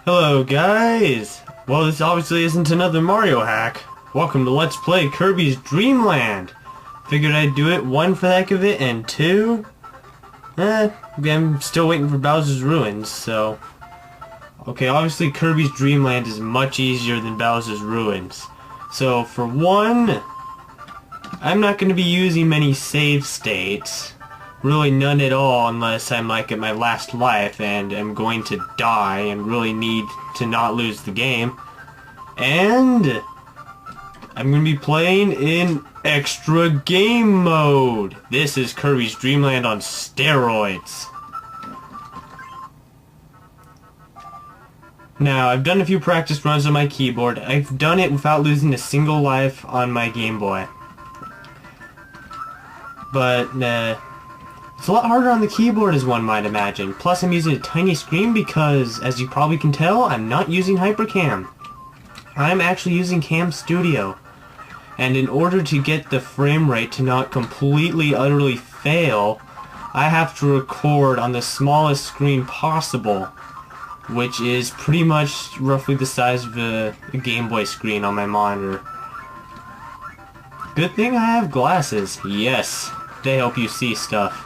Hello guys! Well, this obviously isn't another Mario hack. Welcome to Let's Play Kirby's Dreamland. Figured I'd do it, one for the heck of it, and two, I'm still waiting for Bowser's Ruins, so... Okay, obviously Kirby's Dreamland is much easier than Bowser's Ruins. So, for one, I'm not going to be using many save states. Really none at all unless I'm like at my last life and I'm going to die and really need to not lose the game. And I'm going to be playing in extra game mode. This is Kirby's Dreamland on steroids. Now, I've done a few practice runs on my keyboard. I've done it without losing a single life on my Game Boy. But, it's a lot harder on the keyboard as one might imagine. Plus I'm using a tiny screen because, as you probably can tell, I'm not using Hypercam. I'm actually using Cam Studio. And in order to get the frame rate to not completely, utterly fail, I have to record on the smallest screen possible, which is pretty much roughly the size of a Game Boy screen on my monitor. Good thing I have glasses. Yes, they help you see stuff.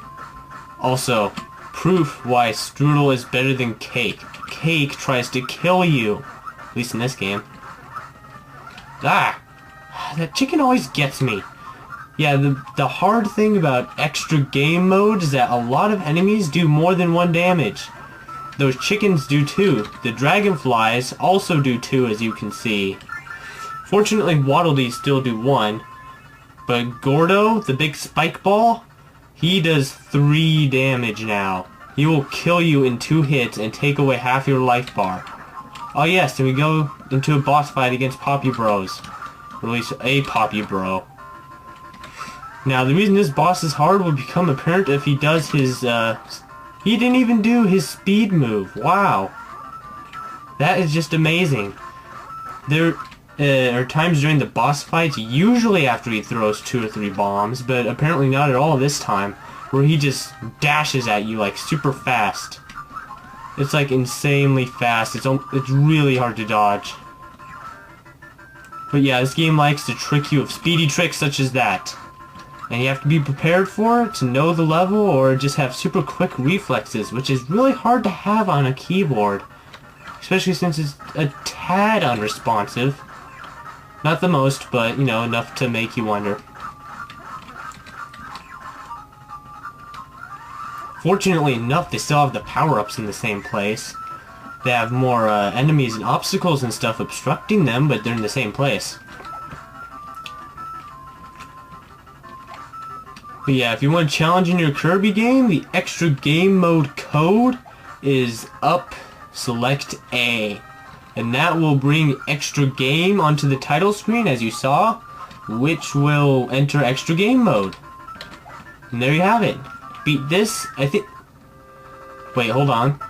Also, proof why strudel is better than cake. Cake tries to kill you. At least in this game. Ah! That chicken always gets me. Yeah, the hard thing about extra game mode is that a lot of enemies do more than one damage. Those chickens do too. The dragonflies also do two, as you can see. Fortunately, Waddle Dees still do one. But Gordo, the big spike ball, he does 3 damage now. He will kill you in 2 hits and take away half your life bar. Oh yes, and we go into a boss fight against Poppy Bros. Or at least a Poppy Bro. Now the reason this boss is hard will become apparent if he does his, he didn't even do his speed move. Wow. That is just amazing. There are times during the boss fights, usually after he throws 2 or 3 bombs, but apparently not at all this time, where he just dashes at you like super fast. It's like insanely fast. It's really hard to dodge. But yeah, this game likes to trick you with speedy tricks such as that. And you have to be prepared for it, to know the level, or just have super quick reflexes, which is really hard to have on a keyboard. Especially since it's a tad unresponsive. Not the most, but, you know, enough to make you wonder. Fortunately enough, they still have the power-ups in the same place. They have more enemies and obstacles and stuff obstructing them, but they're in the same place. But yeah, if you want a challenge in your Kirby game, the extra game mode code is up, select A. And that will bring extra game onto the title screen, as you saw, which will enter extra game mode. And there you have it. Beat this, I think... Wait, hold on.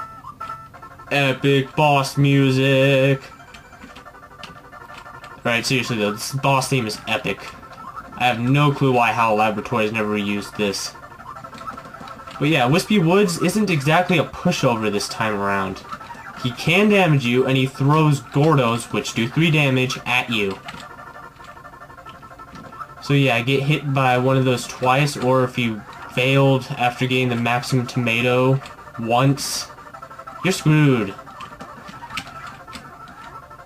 Epic boss music. Alright, seriously though, this boss theme is epic. I have no clue why Labratories never used this. But yeah, Wispy Woods isn't exactly a pushover this time around. He can damage you, and he throws Gordos, which do 3 damage, at you. So yeah, get hit by one of those twice, or if you failed after getting the maximum tomato once, you're screwed.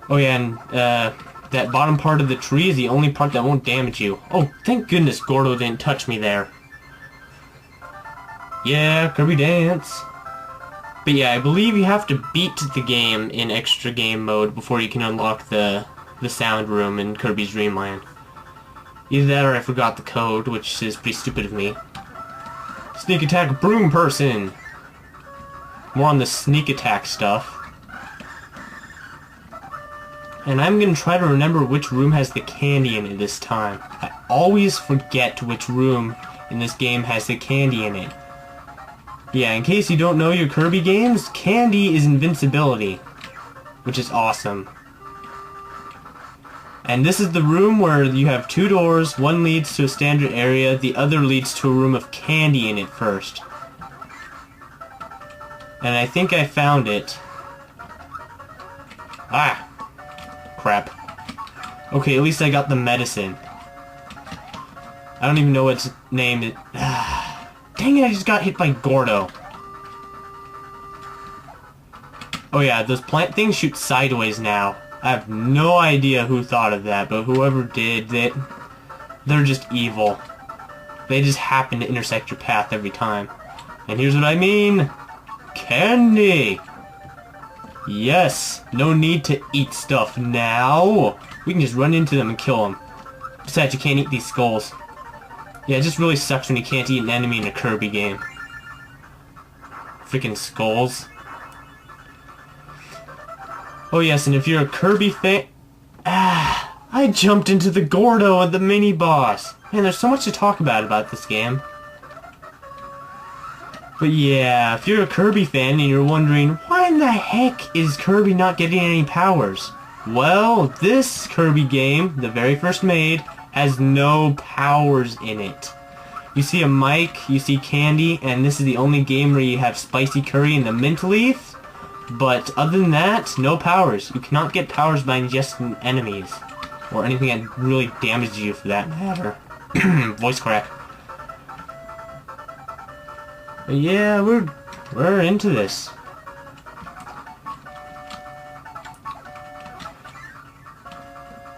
Oh yeah, and that bottom part of the tree is the only part that won't damage you. Oh, thank goodness Gordo didn't touch me there. Yeah, Kirby dance. But yeah, I believe you have to beat the game in extra game mode before you can unlock the sound room in Kirby's Dreamland. Either that or I forgot the code, which is pretty stupid of me. Sneak attack broom person! More on the sneak attack stuff. And I'm gonna try to remember which room has the candy in it this time. I always forget which room in this game has the candy in it. Yeah, in case you don't know your Kirby games, candy is invincibility, which is awesome. And this is the room where you have 2 doors, one leads to a standard area, the other leads to a room of candy in it first. And I think I found it. Ah! Crap. Okay, at least I got the medicine. I don't even know what its name is. Dang it, I just got hit by Gordo. Oh yeah, those plant things shoot sideways now. I have no idea who thought of that, but whoever did, they're just evil. They just happen to intersect your path every time. And here's what I mean. Candy! Yes, no need to eat stuff now. We can just run into them and kill them. Besides, you can't eat these skulls. Yeah, it just really sucks when you can't eat an enemy in a Kirby game. Freaking skulls. Oh yes, and if you're a Kirby fan... I jumped into the Gordo of the mini-boss. Man, there's so much to talk about this game. But yeah, if you're a Kirby fan and you're wondering, why in the heck is Kirby not getting any powers? Well, this Kirby game, the very first made, has no powers in it. You see a mic, you see candy, and this is the only game where you have spicy curry and the mint leaf. But other than that, no powers. You cannot get powers by ingesting enemies. Or anything that really damages you for that matter. Voice crack. But yeah, we're into this.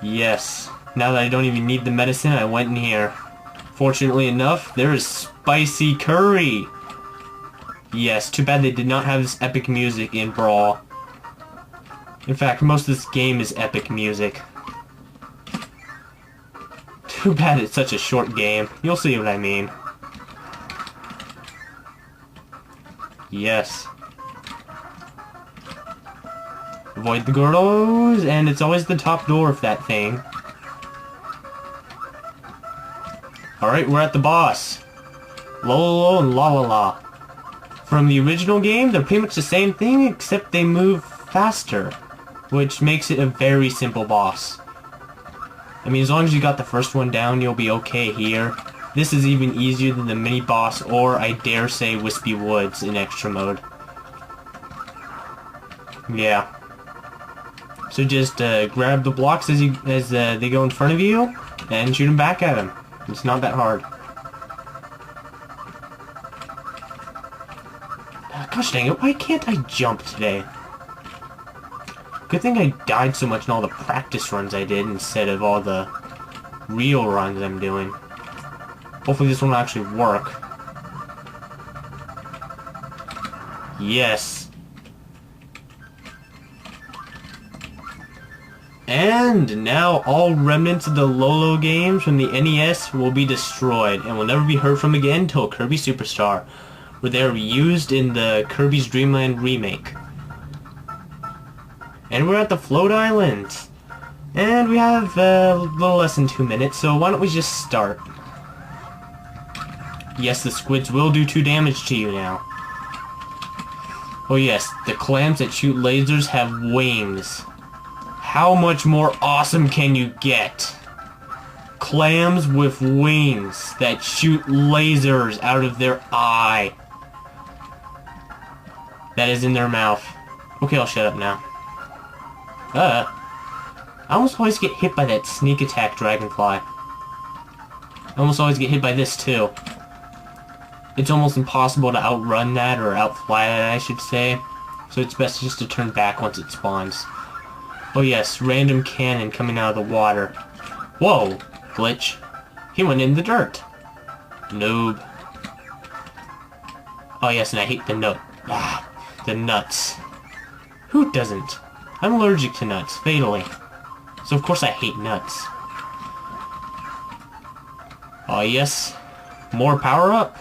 Yes. Now that I don't even need the medicine, I went in here. Fortunately enough, there is spicy curry. Yes, too bad they did not have this epic music in Brawl. In fact, most of this game is epic music. Too bad it's such a short game. You'll see what I mean. Yes. Avoid the Gordos, and it's always the top door of that thing. Alright, we're at the boss. Lolo and La La La. From the original game, they're pretty much the same thing, except they move faster, which makes it a very simple boss. I mean, as long as you got the first one down, you'll be okay here. This is even easier than the mini-boss, or I dare say Wispy Woods in extra mode. Yeah. So just grab the blocks as they go in front of you, and shoot them back at them. It's not that hard. Gosh dang it, why can't I jump today? Good thing I died so much in all the practice runs I did instead of all the real runs I'm doing. Hopefully this one will actually work. Yes. And now all remnants of the Lolo games from the NES will be destroyed and will never be heard from again until Kirby Superstar, where they are used in the Kirby's Dreamland remake. And we're at the Float Island. And we have a little less than 2 minutes, so why don't we just start? Yes, the squids will do 2 damage to you now. Oh yes, the clams that shoot lasers have wings. How much more awesome can you get? Clams with wings that shoot lasers out of their eye. That is in their mouth. Okay, I'll shut up now. I almost always get hit by that sneak attack dragonfly. I almost always get hit by this too. It's almost impossible to outrun that, or outfly that I should say. So it's best just to turn back once it spawns. Oh yes, random cannon coming out of the water. Whoa, glitch. He went in the dirt. Noob. Oh yes, and I hate the nut. Ah, the nuts. Who doesn't? I'm allergic to nuts, fatally. So of course I hate nuts. Oh yes, more power up.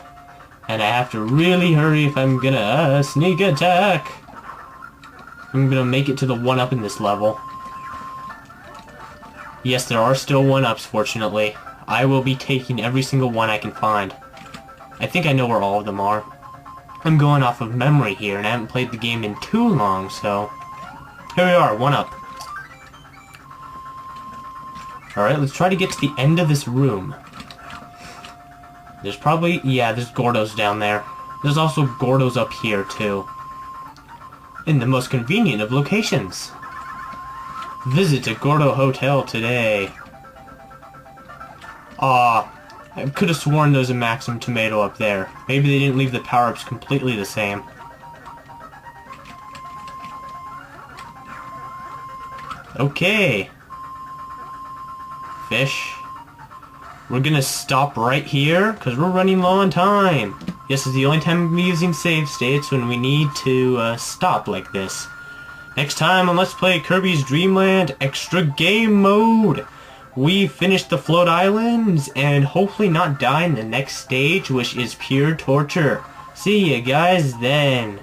And I have to really hurry if I'm gonna sneak attack. I'm gonna make it to the 1-up in this level. Yes, there are still 1-ups, fortunately. I will be taking every single one I can find. I think I know where all of them are. I'm going off of memory here, and I haven't played the game in too long, so... Here we are, 1-up. Alright, let's try to get to the end of this room. There's probably... yeah, there's Gordos down there. There's also Gordos up here, too. In the most convenient of locations. Visit a Gordo Hotel today. I could have sworn there was a Maximum Tomato up there. Maybe they didn't leave the power-ups completely the same. Okay. Fish. We're gonna stop right here, because we're running low on time. This is the only time we're using save states when we need to stop like this. Next time on Let's Play Kirby's Dreamland Extra Game Mode, we finish the float islands and hopefully not die in the next stage, which is pure torture. See ya guys then.